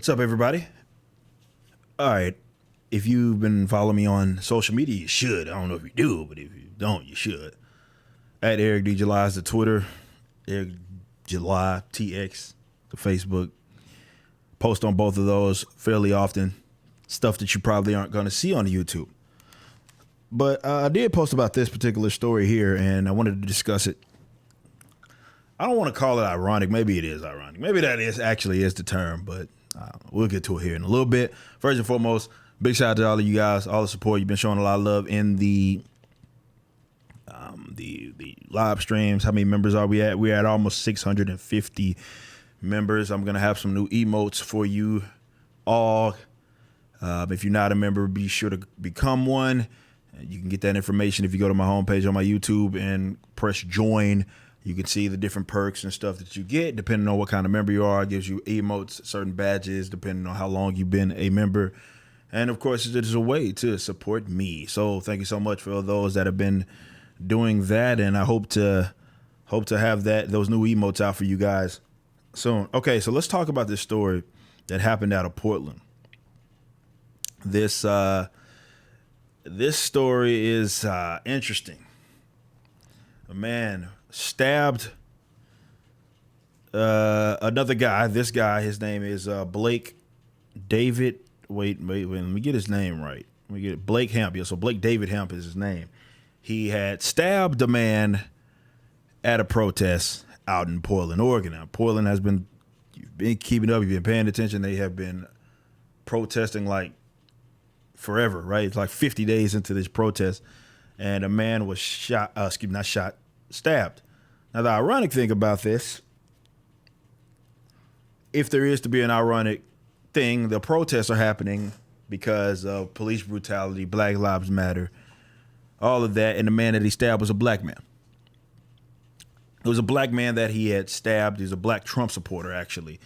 What's up, everybody? All right. If you've been following me on social media, you should. I don't know if you do, but if you don't, you should. At Eric D. July is the Twitter. Eric July TX, the Facebook. Post on both of those fairly often. Stuff that you probably aren't going to see on YouTube. But I did post about this particular story here, and I wanted to discuss it. I don't want to call it ironic. Maybe it is ironic. Maybe that actually is the term, but we'll get to it here in a little bit. First and foremost, big shout out to all of you guys, all the support. You've been showing a lot of love in the live streams. How many members are we at? We're at almost 650 members. I'm going to have some new emotes for you all. If you're not a member, be sure to become one. You can get that information if you go to my homepage on my YouTube and press join. You can see the different perks and stuff that you get depending on what kind of member you are. It gives you emotes, certain badges, depending on how long you've been a member. And of course, it is a way to support me. So thank you so much for those that have been doing that. And I hope to have those new emotes out for you guys soon. Okay, so let's talk about this story that happened out of Portland. This story is interesting. A man stabbed another guy. This guy, his name is Blake David. Wait, let me get his name right. Let me get it. Blake Hemp. Yeah, so Blake David Hemp is his name. He had stabbed a man at a protest out in Portland, Oregon. Now, Portland has been, you've been keeping up, you've been paying attention. They have been protesting like forever, right? It's like 50 days into this protest, and a man was stabbed. Now, the ironic thing about this, if there is to be an ironic thing, the protests are happening because of police brutality, Black Lives Matter, all of that, and the man that he stabbed was a black man. It was a black man that he had stabbed. He's a black Trump supporter, actually.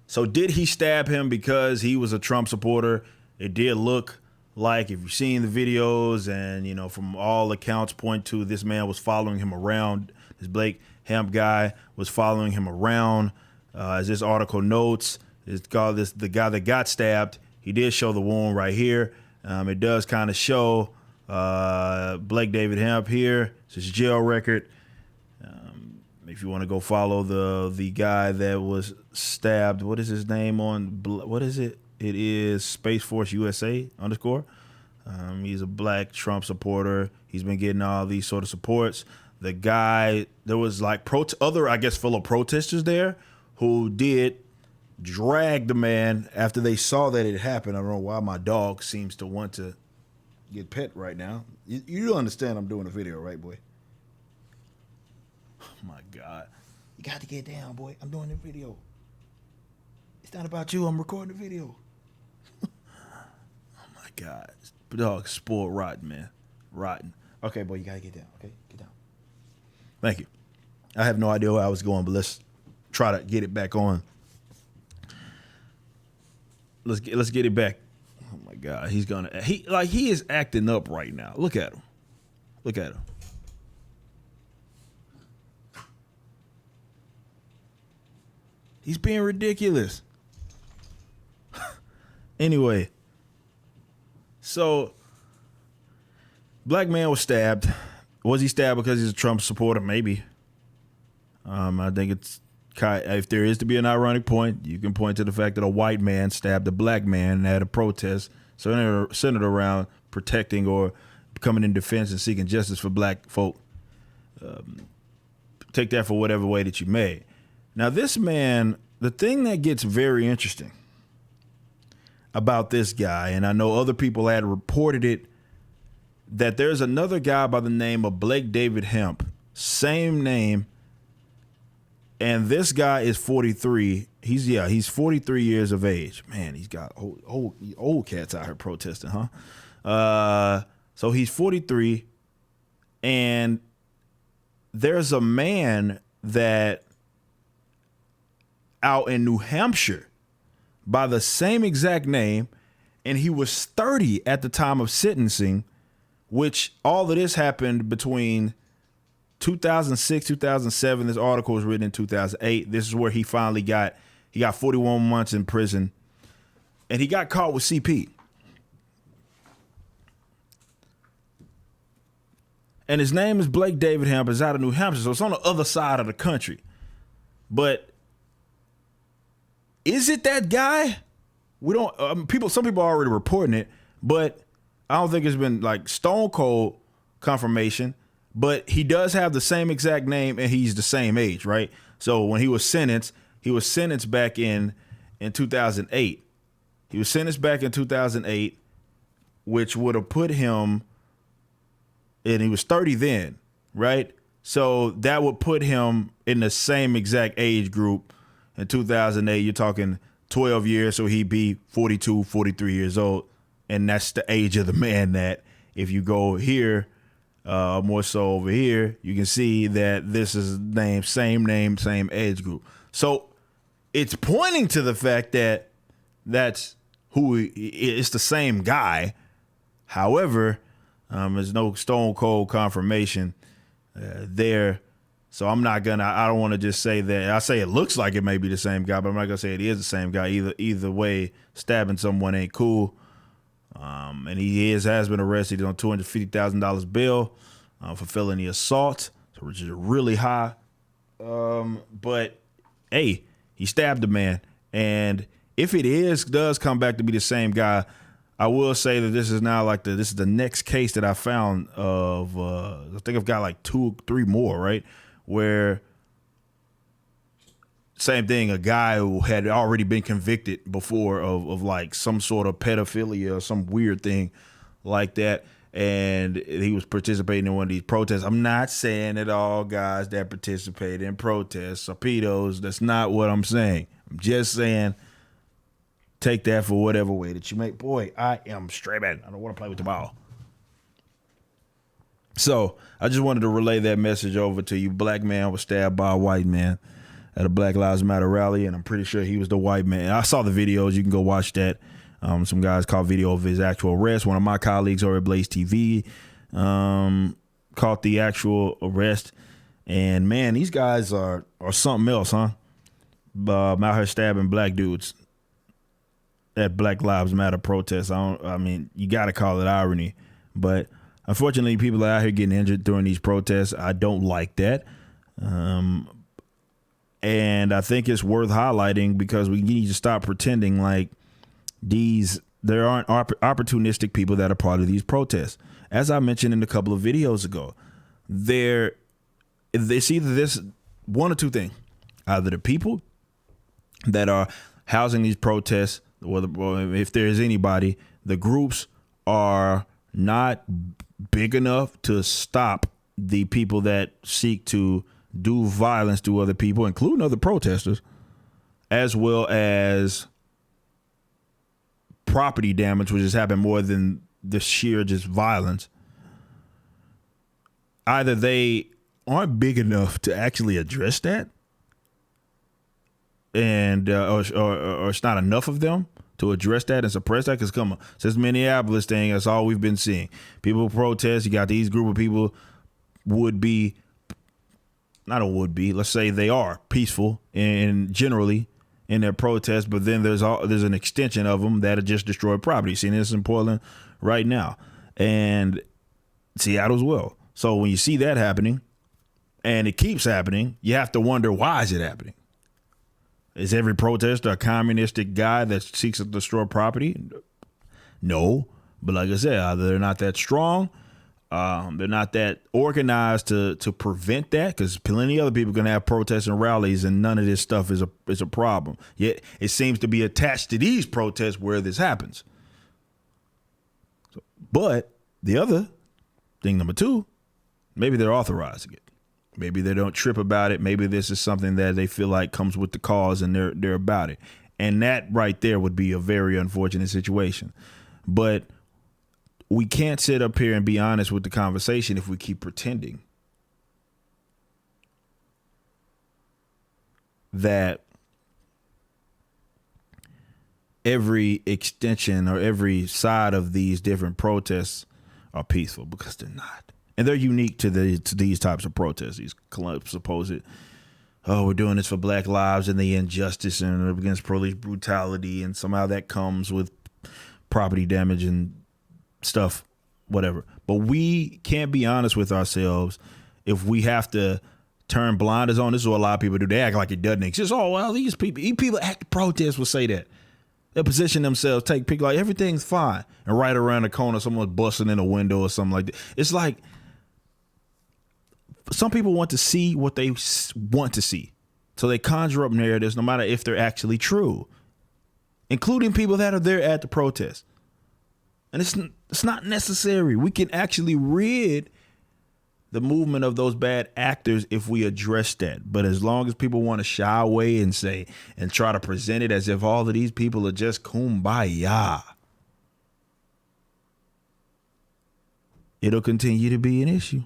So did he stab him because he was a Trump supporter? It did look like, if you've seen the videos and, you know, from all accounts point to this man was following him around. This Blake Hemp guy was following him around. As this article notes, it's called the guy that got stabbed. He did show the wound right here. It does kind of show Blake David Hemp here. It's his jail record. If you want to go follow the guy that was stabbed, what is his name on? What is it? It is Space Force USA _. He's a black Trump supporter. He's been getting all these sort of supports. The guy, there was like other, I guess, fellow protesters there who did drag the man after they saw that it happened. I don't know why my dog seems to want to get pet right now. You understand I'm doing a video, right, boy? Oh, my God. You got to get down, boy. I'm doing a video. It's not about you. I'm recording a video. Oh, my God. Dog, spoiled rotten, man. Rotten. Okay, boy, you got to get down. Okay, get down. Thank you. I have no idea where I was going, but let's try to get it back on. Let's get it back. Oh, my God. He is acting up right now. Look at him. Look at him. He's being ridiculous. Anyway, so black man was stabbed. Was he stabbed because he's a Trump supporter? Maybe. I think it's if there is to be an ironic point, you can point to the fact that a white man stabbed a black man at a protest centered around protecting or coming in defense and seeking justice for black folk. Take that for whatever way that you may. Now, this man, the thing that gets very interesting about this guy, and I know other people had reported it, that there's another guy by the name of Blake David Hemp, same name, and this guy is 43. He's 43 years of age. Man, he's got old cats out here protesting, huh? So he's 43, and there's a man that out in New Hampshire by the same exact name, and he was 30 at the time of sentencing, which all of this happened between 2006, 2007. This article was written in 2008. This is where he finally got 41 months in prison. and he got caught with CP. And his name is Blake David Hampton. He's out of New Hampshire, so it's on the other side of the country. But is it that guy? We don't. Some people are already reporting it, but I don't think it's been like stone cold confirmation. But he does have the same exact name, and he's the same age, right? So when he was sentenced back in 2008. He was sentenced back in 2008, which would have put him. And he was 30 then, right? So that would put him in the same exact age group in 2008. You're talking 12 years, so he'd be 42, 43 years old. And that's the age of the man that if you go here, more so over here, you can see that this is same age group. So it's pointing to the fact that that's it's the same guy. However, there's no stone cold confirmation there. So I don't want to just say that. I say it looks like it may be the same guy, but I'm not going to say it is the same guy. Either way, stabbing someone ain't cool. And he has been arrested on $250,000 bail for felony assault, which is really high. But, hey, he stabbed a man. And if it does come back to be the same guy, I will say that this is now this is the next case that I found of, I think I've got like 2 or 3 more, right? Where same thing, a guy who had already been convicted before of like some sort of pedophilia or some weird thing like that. And he was participating in one of these protests. I'm not saying that all guys that participate in protests are pedos. That's not what I'm saying. I'm just saying, take that for whatever way that you make. Boy, I am straight man. I don't want to play with the ball. So I just wanted to relay that message over to you. Black man was stabbed by a white man at a Black Lives Matter rally, and I'm pretty sure he was the white man. I saw the videos. You can go watch that. Some guys caught video of his actual arrest. One of my colleagues over at Blaze TV caught the actual arrest. And, man, these guys are something else, huh? Out here stabbing black dudes at Black Lives Matter protests. You got to call it irony. But unfortunately, people are out here getting injured during these protests. I don't like that. And I think it's worth highlighting because we need to stop pretending like there aren't opportunistic people that are part of these protests. As I mentioned in a couple of videos ago, it's either this one or two things. Either the people that are housing these protests, or if there is anybody, the groups are not big enough to stop the people that seek to do violence to other people, including other protesters, as well as property damage, which has happened more than the sheer just violence. Either they aren't big enough to actually address that, and or it's not enough of them to address that and suppress that. Because since Minneapolis thing, that's all we've been seeing. People protest. You got these group of people let's say they are peaceful and generally in their protest, but then there's an extension of them that have just destroyed property. Seeing this in Portland right now, and Seattle as well. So when you see that happening, and it keeps happening, you have to wonder, why is it happening? Is every protester a communistic guy that seeks to destroy property? No, but like I said, either they're not that strong, they're not that organized to prevent that, because plenty of other people are going to have protests and rallies, and none of this stuff is a problem. Yet it seems to be attached to these protests where this happens. But the other thing, number two, maybe they're authorizing it. Maybe they don't trip about it. Maybe this is something that they feel like comes with the cause and they're about it. And that right there would be a very unfortunate situation. But we can't sit up here and be honest with the conversation if we keep pretending that every extension or every side of these different protests are peaceful, because they're not. And they're unique to these types of protests, these supposed oh, we're doing this for black lives and the injustice and against police brutality, and somehow that comes with property damage and stuff, whatever. But we can't be honest with ourselves if we have to turn blinders on. This is what a lot of people do. They act like it doesn't exist. Oh, well, these people at the protest will say that. They position themselves, take pictures like everything's fine. And right around the corner, someone's busting in a window or something like that. It's like some people want to see what they want to see. So they conjure up narratives no matter if they're actually true, including people that are there at the protest. And it's not necessary. We can actually rid the movement of those bad actors if we address that. But as long as people want to shy away and say and try to present it as if all of these people are just kumbaya, it'll continue to be an issue.